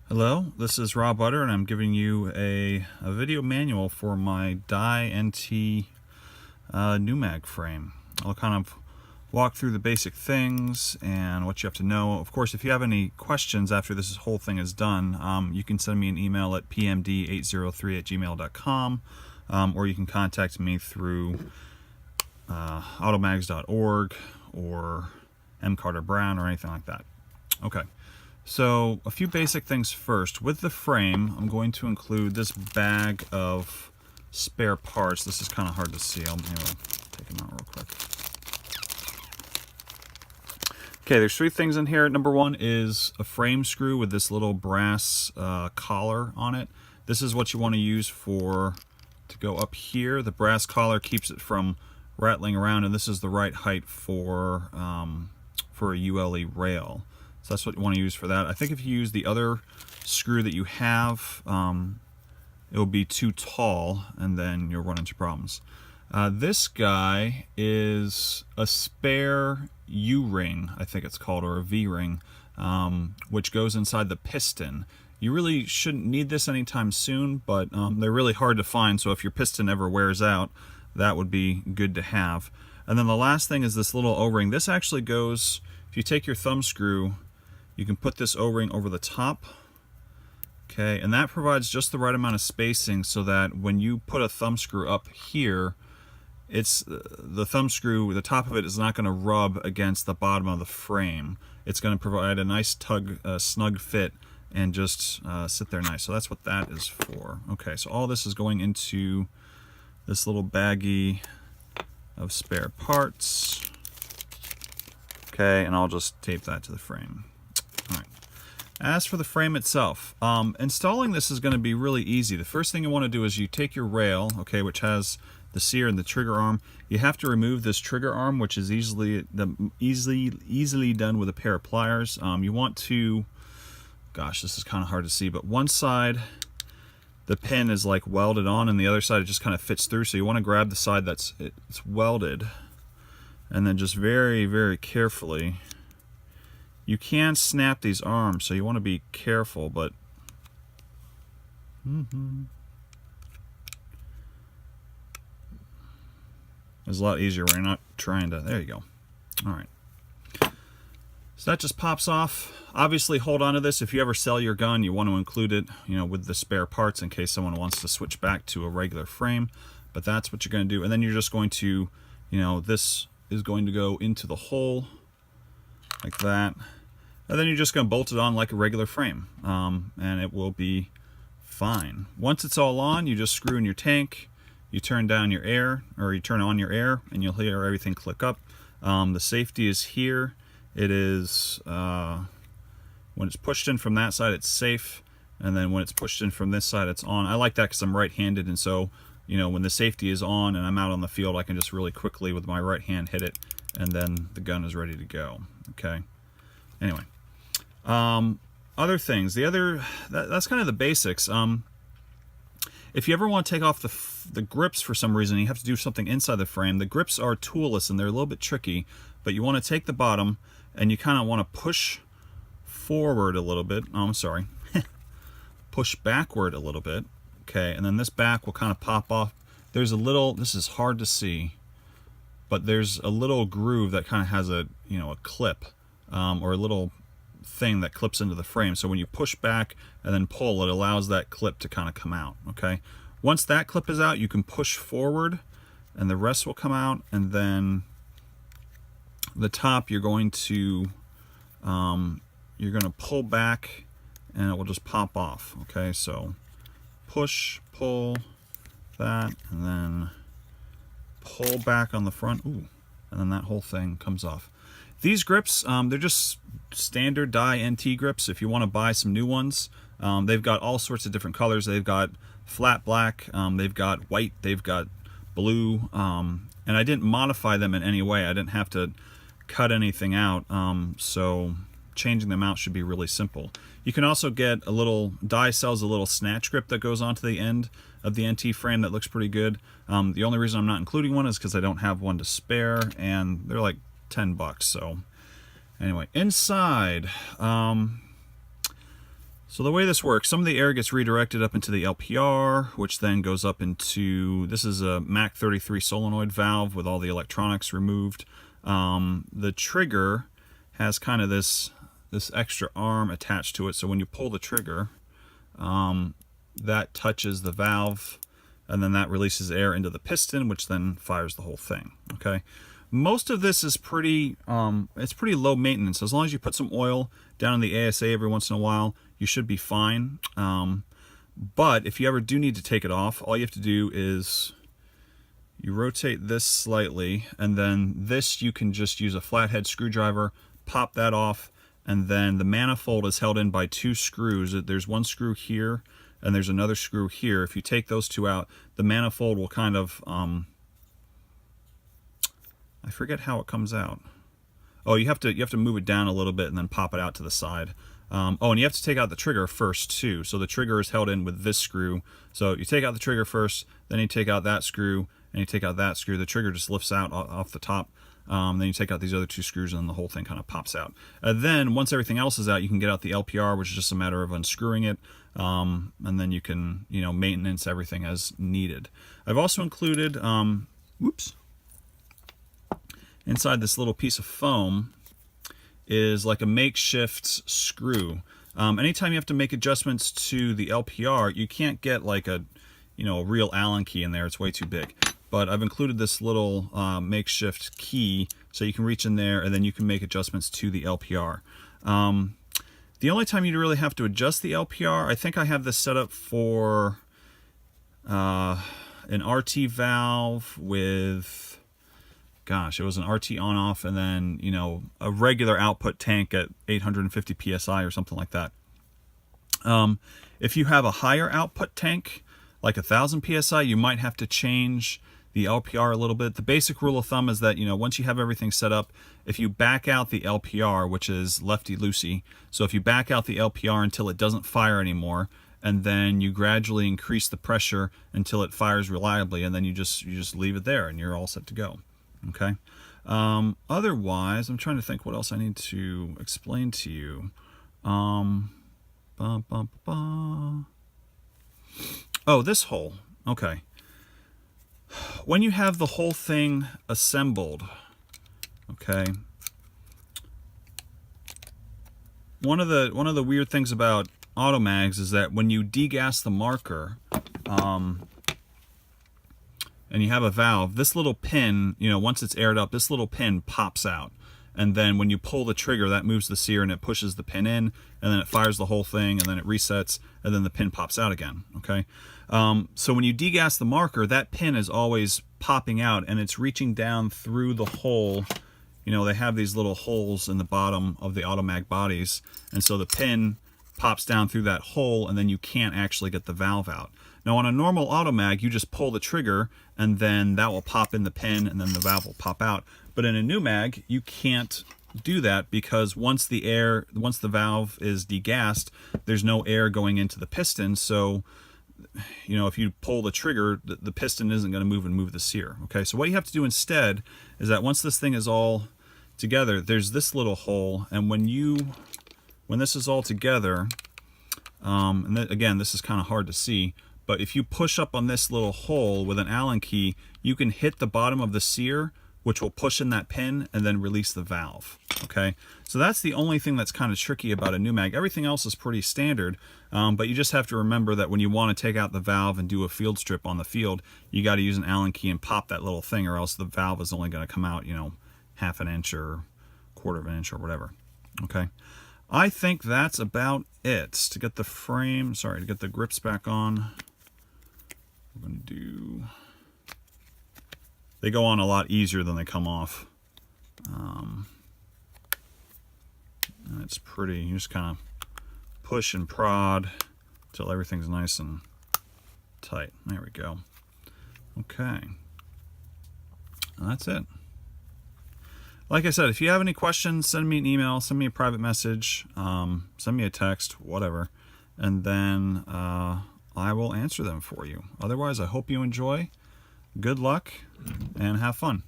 Hello, this is rawbutter, and I'm giving you a video manual for my die NT pneumag frame. I'll kind of walk through the basic things and what you have to know. Of course, if you have any questions after this whole thing is done, you can send me an email at pmd803@gmail.com, or you can contact me through automags.org or mcarterbrown or anything like that. Okay. So a few basic things first. With the frame, I'm going to include this bag of spare parts. This is kind of hard to see. I'll take them out real quick. Okay, there's three things in here. Number one is a frame screw with this little brass collar on it. This is what you want to use to go up here. The brass collar keeps it from rattling around, and this is the right height for a ULE rail. So that's what you want to use for that. I think if you use the other screw that you have, it will be too tall, and then you'll run into problems. This guy is a spare U-ring, I think it's called, or a V-ring, which goes inside the piston. You really shouldn't need this anytime soon, but they're really hard to find, so if your piston ever wears out, that would be good to have. And then the last thing is this little O-ring. This actually goes, if you take your thumb screw, you can put this O-ring over the top, okay, and that provides just the right amount of spacing so that when you put a thumb screw up here, it's the thumb screw, the top of it is not going to rub against the bottom of the frame. It's going to provide a nice snug fit and just sit there nice. So that's what that is for. Okay, so all this is going into this little baggie of spare parts. Okay, and I'll just tape that to the frame. Alright. As for the frame itself, installing this is going to be really easy. The first thing you want to do is you take your rail, okay, which has the sear and the trigger arm. You have to remove this trigger arm, which is easily done with a pair of pliers. You want to, gosh, this is kind of hard to see, but one side the pin is like welded on, and the other side it just kind of fits through. So you want to grab the side it's welded, and then just very, very carefully. You can snap these arms, so you want to be careful, but it's a lot easier when you're not trying to, there you go. All right. So that just pops off. Obviously, hold on to this. If you ever sell your gun, you want to include it, with the spare parts in case someone wants to switch back to a regular frame. But that's what you're going to do. And then you're just going to, this is going to go into the hole like that. And then you're just going to bolt it on like a regular frame, and it will be fine. Once it's all on, you just screw in your tank, you turn down your air, or you turn on your air, and you'll hear everything click up. The safety is here. It is, when it's pushed in from that side, it's safe, and then when it's pushed in from this side, it's on. I like that because I'm right-handed, and so, when the safety is on and I'm out on the field, I can just really quickly with my right hand hit it, and then the gun is ready to go, okay? Anyway. Other things, that's kind of the basics. If you ever want to take off the grips for some reason, you have to do something inside the frame. The grips are toolless and they're a little bit tricky, but you want to take the bottom and you kind of want to push forward a little bit. Oh, I'm sorry. Push backward a little bit. Okay, and then this back will kind of pop off. There's a little, this is hard to see, but there's a little groove that kind of has a clip, or a little thing that clips into the frame. So when you push back and then pull, it allows that clip to kind of come out. Okay, once that clip is out, you can push forward and the rest will come out, and then the top you're going to pull back and it will just pop off. Okay, so push, pull that, and then pull back on the front. Ooh, and then that whole thing comes off. These grips, they're just standard die NT grips. If you want to buy some new ones, they've got all sorts of different colors. They've got flat black, they've got white, they've got blue, and I didn't modify them in any way. I didn't have to cut anything out, so changing them out should be really simple. You can also get a little, die sells a little snatch grip that goes onto the end of the NT frame that looks pretty good. The only reason I'm not including one is because I don't have one to spare, and they're like $10. So anyway, inside, So the way this works, some of the air gets redirected up into the LPR, which then goes up into, this is a Mach 33 solenoid valve with all the electronics removed. The trigger has kind of this extra arm attached to it, so when you pull the trigger, that touches the valve, and then that releases air into the piston, which then fires the whole thing. Okay. Most of this is pretty low maintenance. As long as you put some oil down in the ASA every once in a while, you should be fine. But if you ever do need to take it off, all you have to do is you rotate this slightly, and then this you can just use a flathead screwdriver, pop that off, and then the manifold is held in by 2 screws. There's one screw here, and there's another screw here. If you take those 2 out, the manifold will kind of, I forget how it comes out. Oh, you have to move it down a little bit and then pop it out to the side. Oh, and you have to take out the trigger first too. So the trigger is held in with this screw. So you take out the trigger first, then you take out that screw, and you take out that screw. The trigger just lifts out off the top. Then you take out these other 2 screws, and then the whole thing kind of pops out. Then once everything else is out, you can get out the LPR, which is just a matter of unscrewing it, and then you can, maintenance everything as needed. I've also included, inside this little piece of foam is like a makeshift screw. Anytime you have to make adjustments to the LPR, you can't get like a real Allen key in there. It's way too big. But I've included this little makeshift key so you can reach in there and then you can make adjustments to the LPR. The only time you really have to adjust the LPR, I think I have this set up for an RT valve with, gosh, it was an RT on-off, and then, a regular output tank at 850 PSI or something like that. If you have a higher output tank, like 1000 PSI, you might have to change the LPR a little bit. The basic rule of thumb is that, once you have everything set up, if you back out the LPR, which is lefty-loosey, so if you back out the LPR until it doesn't fire anymore, and then you gradually increase the pressure until it fires reliably, and then you just leave it there, and you're all set to go. Okay. Otherwise, I'm trying to think what else I need to explain to you. Oh, this hole. Okay. When you have the whole thing assembled, okay, one of the weird things about automags is that when you degas the marker, and you have a valve, this little pin, once it's aired up, this little pin pops out. And then when you pull the trigger, that moves the sear and it pushes the pin in, and then it fires the whole thing, and then it resets, and then the pin pops out again, okay? So when you degas the marker, that pin is always popping out, and it's reaching down through the hole. They have these little holes in the bottom of the automag bodies, and so the pin pops down through that hole, and then you can't actually get the valve out. Now on a normal automag, you just pull the trigger, and then that will pop in the pin, and then the valve will pop out. But in a pneumag, you can't do that because once the valve is degassed, there's no air going into the piston. So, if you pull the trigger, the piston isn't going to move the sear. Okay, so what you have to do instead is that once this thing is all together, there's this little hole, and when this is all together, and again, this is kind of hard to see, but if you push up on this little hole with an Allen key, you can hit the bottom of the sear, which will push in that pin and then release the valve. Okay, so that's the only thing that's kind of tricky about a pneumag. Everything else is pretty standard, but you just have to remember that when you want to take out the valve and do a field strip on the field, you got to use an Allen key and pop that little thing, or else the valve is only going to come out, half an inch or quarter of an inch or whatever. Okay, I think that's about it. To get the frame, to get the grips back on, we're going to do... They go on a lot easier than they come off. And it's pretty, you just kind of push and prod until everything's nice and tight. There we go. Okay. And that's it. Like I said, if you have any questions, send me an email, send me a private message, send me a text, whatever, and then I will answer them for you. Otherwise, I hope you enjoy. Good luck and have fun.